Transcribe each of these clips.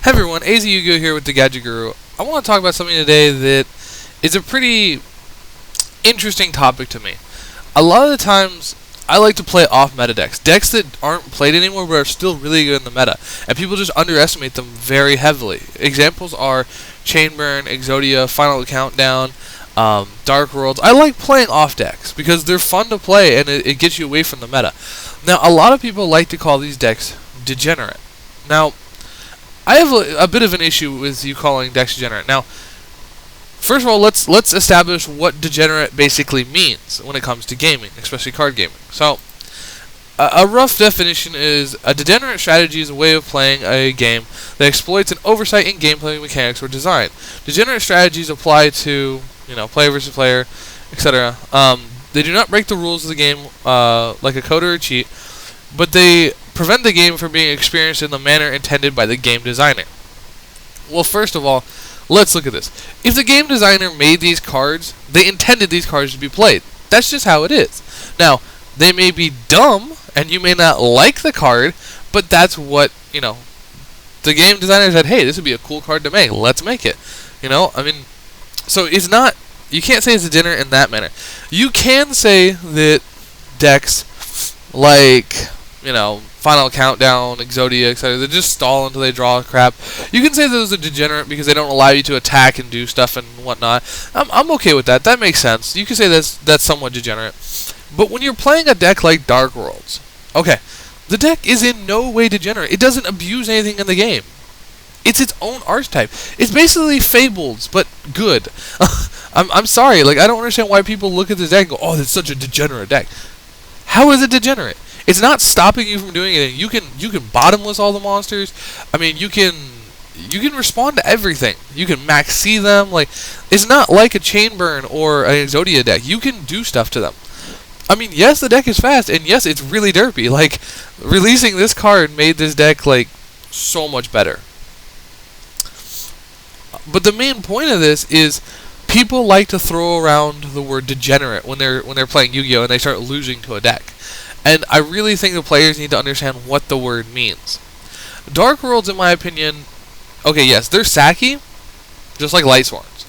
Hey everyone, YUGIOH here with the Gadget Guru. I want to talk about something today that is a pretty interesting topic to me. A lot of the times, I like to play off-meta decks that aren't played anymore but are still really good in the meta, and people just underestimate them very heavily. Examples are Chainburn, Exodia, Final Countdown, Dark Worlds. I like playing off decks because they're fun to play and it gets you away from the meta. Now, a lot of people like to call these decks Degenerate. Now, I have a bit of an issue with you calling decks Degenerate. Now, first of all, let's establish what Degenerate basically means when it comes to gaming, especially card gaming. So, a rough definition is a degenerate strategy is a way of playing a game that exploits an oversight in gameplay mechanics or design. Degenerate strategies apply to, player versus player, etc. They do not break the rules of the game like a code or a cheat, but they prevent the game from being experienced in the manner intended by the game designer. Well, first of all, let's look at this. If the game designer made these cards, they intended these cards to be played. That's just how it is. Now, they may be dumb, and you may not like the card, but that's what, the game designer said, hey, this would be a cool card to make. Let's make it. So it's not, you can't say it's a degenerate in that manner. You can say that decks like, Final Countdown, Exodia, etc. They just stall until they draw crap. You can say those are degenerate because they don't allow you to attack and do stuff and whatnot. I'm okay with that. That makes sense. You can say that's somewhat degenerate. But when you're playing a deck like Dark Worlds, okay, the deck is in no way degenerate. It doesn't abuse anything in the game. It's its own archetype. It's basically Fables, but good. I'm sorry. I don't understand why people look at this deck and go, oh, that's such a degenerate deck. How is it degenerate? It's not stopping you from doing anything. You can bottomless all the monsters. You can respond to everything. You can max C them. It's not like a Chainburn or an Exodia deck. You can do stuff to them. Yes, the deck is fast, and yes, it's really derpy. Releasing this card made this deck so much better. But the main point of this is people like to throw around the word degenerate when they're playing Yu-Gi-Oh and they start losing to a deck. And I really think the players need to understand what the word means. Dark Worlds, in my opinion, okay, yes, they're sacky, just like Light Sworns.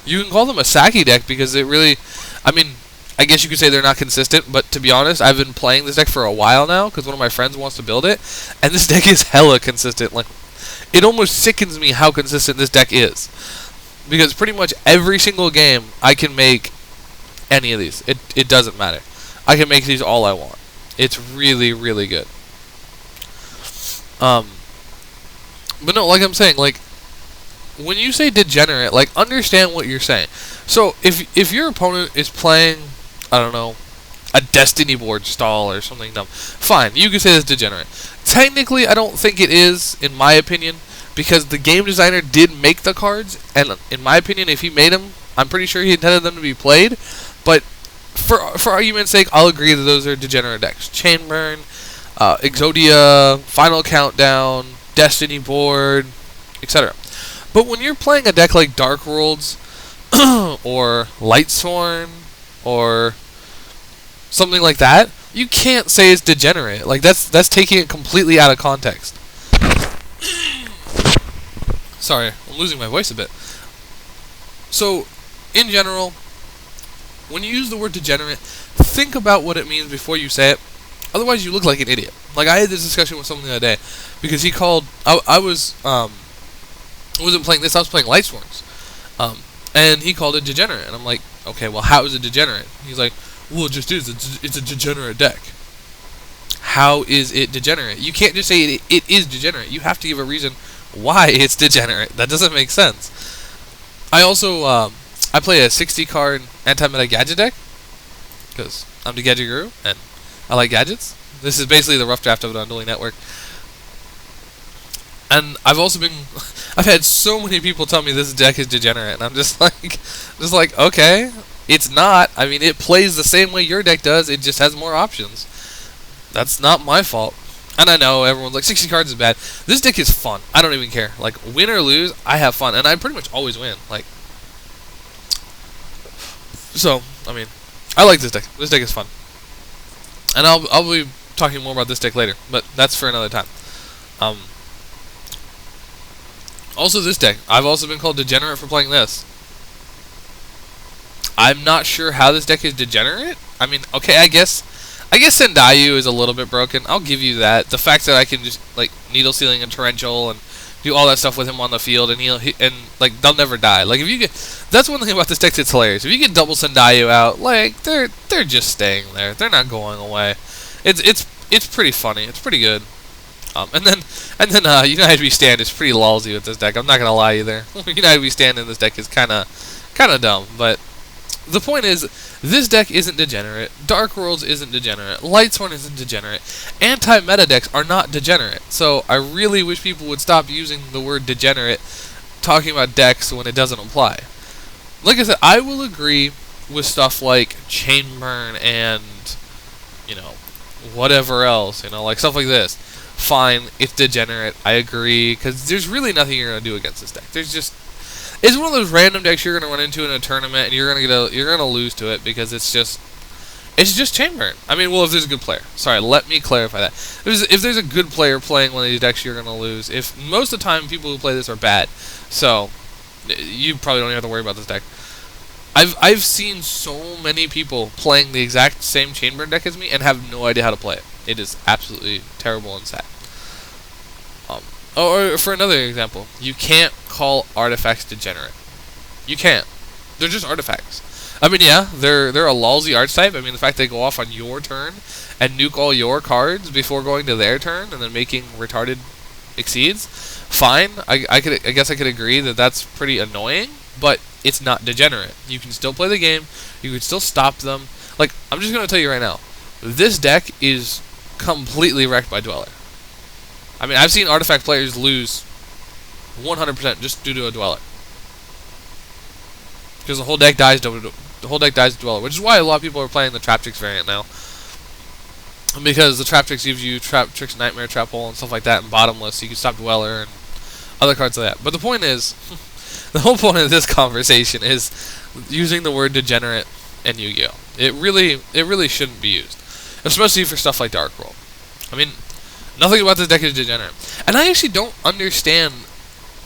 You can call them a sacky deck because it really, I guess you could say they're not consistent, but to be honest, I've been playing this deck for a while now because one of my friends wants to build it, and this deck is hella consistent. It almost sickens me how consistent this deck is. Because pretty much every single game, I can make any of these. It doesn't matter. I can make these all I want. It's really, really good. But no, like I'm saying, when you say degenerate, understand what you're saying. So, if your opponent is playing, I don't know, a Destiny board stall or something dumb, fine, you can say it's degenerate. Technically, I don't think it is, in my opinion, because the game designer did make the cards, and in my opinion, if he made them, I'm pretty sure he intended them to be played, but for argument's sake, I'll agree that those are degenerate decks. Chainburn, Exodia, Final Countdown, Destiny board, etc. But when you're playing a deck like Dark Worlds, or Lightsworn, or something like that, you can't say it's degenerate. That's taking it completely out of context. Sorry, I'm losing my voice a bit. So, in general, when you use the word degenerate, think about what it means before you say it. Otherwise, you look like an idiot. I had this discussion with someone the other day because he called. I wasn't playing this. I was playing Light Sworns, and he called it degenerate. And I'm like, okay, well, how is it degenerate? He's like, well, it just is. It's a degenerate deck. How is it degenerate? You can't just say it is degenerate. You have to give a reason why it's degenerate. That doesn't make sense. I also I play a 60-card anti-meta gadget deck because I'm the Gadget Guru and I like gadgets. This is basically the rough draft of it on Dueling Network. And I've had so many people tell me this deck is degenerate, and I'm just like, okay, it's not. It plays the same way your deck does. It just has more options. That's not my fault. And I know everyone's like, 60 cards is bad. This deck is fun. I don't even care. Win or lose, I have fun, and I pretty much always win. So, I like this deck. This deck is fun. And I'll be talking more about this deck later, but that's for another time. Also, this deck. I've also been called Degenerate for playing this. I'm not sure how this deck is Degenerate. I mean, okay, I guess Sendayu is a little bit broken. I'll give you that. The fact that I can just like needle sealing and torrential and do all that stuff with him on the field, and like they'll never die. Like if you get, that's one thing about this deck that's hilarious. If you get double Sendayu out, like they're just staying there. They're not going away. It's pretty funny. It's pretty good. And then United We Stand is pretty lousy with this deck. I'm not gonna lie either. United We Stand in this deck is kind of dumb. But the point is, this deck isn't degenerate. Dark Worlds isn't degenerate. Lightsworn isn't degenerate. Anti-meta decks are not degenerate. So I really wish people would stop using the word degenerate talking about decks when it doesn't apply. Like I said, I will agree with stuff like Chainburn and whatever else, like stuff like this. Fine, it's degenerate. I agree, because there's really nothing you're gonna do against this deck. It's one of those random decks you're gonna run into in a tournament, and you're gonna lose to it because it's just Chainburn. I mean, well, if there's a good player. Sorry, let me clarify that. If there's a good player playing one of these decks, you're gonna lose. If most of the time people who play this are bad, so you probably don't even have to worry about this deck. I've seen so many people playing the exact same Chainburn deck as me and have no idea how to play it. It is absolutely terrible and sad. Or for another example, you can't call artifacts degenerate. You can't. They're just artifacts. I mean, yeah, they're a lousy archetype. I mean, the fact they go off on your turn and nuke all your cards before going to their turn and then making retarded exceeds, fine. I guess I could agree that that's pretty annoying, but it's not degenerate. You can still play the game. You can still stop them. Like, I'm just gonna tell you right now, this deck is completely wrecked by Dweller. I mean, I've seen artifact players lose 100% just due to a Dweller, because the whole deck dies to Dweller, which is why a lot of people are playing the Traptrix variant now, because the Traptrix gives you Traptrix Nightmare, Trap Hole, and stuff like that, and Bottomless, so you can stop Dweller and other cards like that. But the point is, the whole point of this conversation is using the word degenerate and Yu-Gi-Oh. It really shouldn't be used, especially for stuff like Dark World. I mean, nothing about this deck is degenerate. And I actually don't understand.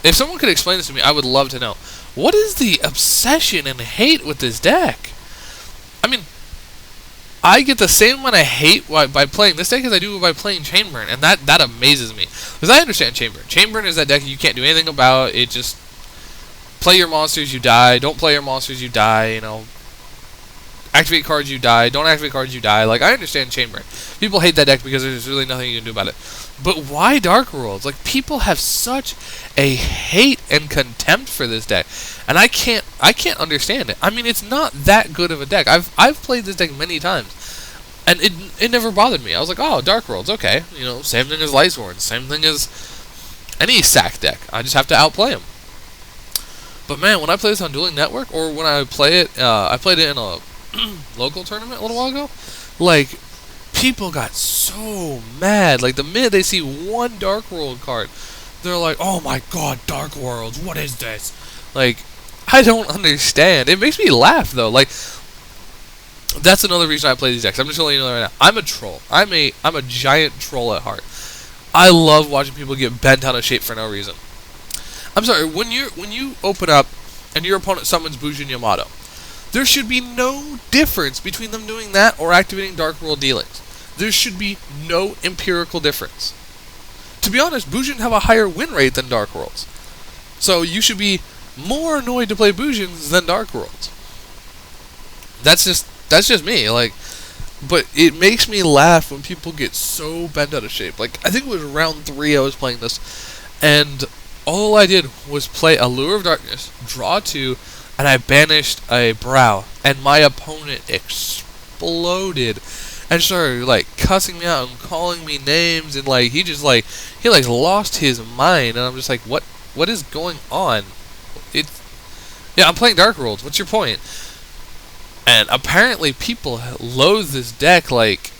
If someone could explain this to me, I would love to know. What is the obsession and hate with this deck? I mean, I get the same amount of hate by playing this deck as I do by playing Chainburn, and that amazes me. Because I understand Chainburn. Chainburn is that deck you can't do anything about. It just, play your monsters, you die. Don't play your monsters, you die, Activate cards, you die. Don't activate cards, you die. Like, I understand Chainburn. People hate that deck because there's really nothing you can do about it. But why Dark Worlds? Like, people have such a hate and contempt for this deck, and I can't understand it. I mean, it's not that good of a deck. I've played this deck many times, and it never bothered me. I was like, oh, Dark Worlds, okay. Same thing as Lightsworn, same thing as any sack deck. I just have to outplay them. But man, when I play this on Dueling Network, or when I play it, I played it in a local tournament a little while ago, like, people got so mad. Like, the minute they see one Dark World card, they're like, oh my god, Dark Worlds, what is this? Like, I don't understand. It makes me laugh, though. Like, that's another reason I play these decks. I'm just letting you know right now. I'm a troll. I'm a giant troll at heart. I love watching people get bent out of shape for no reason. I'm sorry, when you open up and your opponent summons Bujin Yamato, there should be no difference between them doing that or activating Dark World dealings. There should be no empirical difference. To be honest, Bujin have a higher win rate than Dark Worlds. So you should be more annoyed to play Bujins than Dark Worlds. That's just me. Like, but it makes me laugh when people get so bent out of shape. Like, I think it was round 3 I was playing this, and all I did was play Allure of Darkness, draw 2, and I banished a Brow, and my opponent exploded and started like cussing me out and calling me names, and like he lost his mind, and I'm just like, what is going on? I'm playing Dark Worlds. What's your point? And apparently people loathe this deck, like,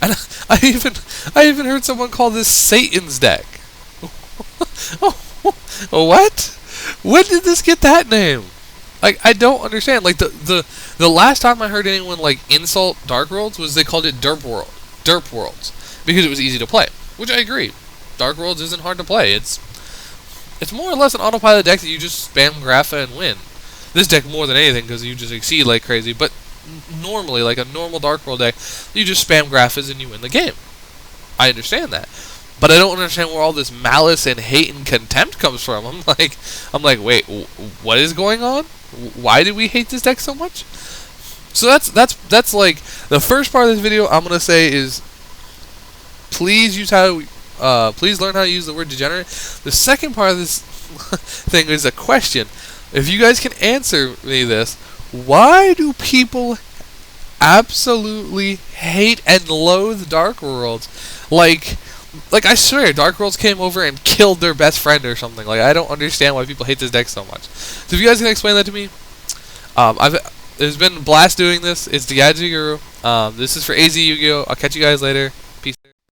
and I even heard someone call this Satan's deck. What? When did this get that name? Like, I don't understand. Like, the last time I heard anyone like insult Dark Worlds was they called it Derp Worlds, because it was easy to play, which I agree. Dark Worlds isn't hard to play. It's it's more or less an autopilot deck that you just spam Grapha and win. This deck more than anything because you just exceed like crazy, but normally, like a normal Dark World deck, you just spam Graphas and you win the game. I understand that. But I don't understand where all this malice and hate and contempt comes from. I'm like, wait, what is going on? Why do we hate this deck so much? So that's like the first part of this video. I'm gonna say is please learn how to use the word degenerate. The second part of this thing is a question. If you guys can answer me this, why do people absolutely hate and loathe Dark Worlds? Like I swear, Dark Worlds came over and killed their best friend or something. Like, I don't understand why people hate this deck so much. So if you guys can explain that to me, it's been a blast doing this. It's Degenerate. This is for AZ Yu-Gi-Oh! I'll catch you guys later. Peace.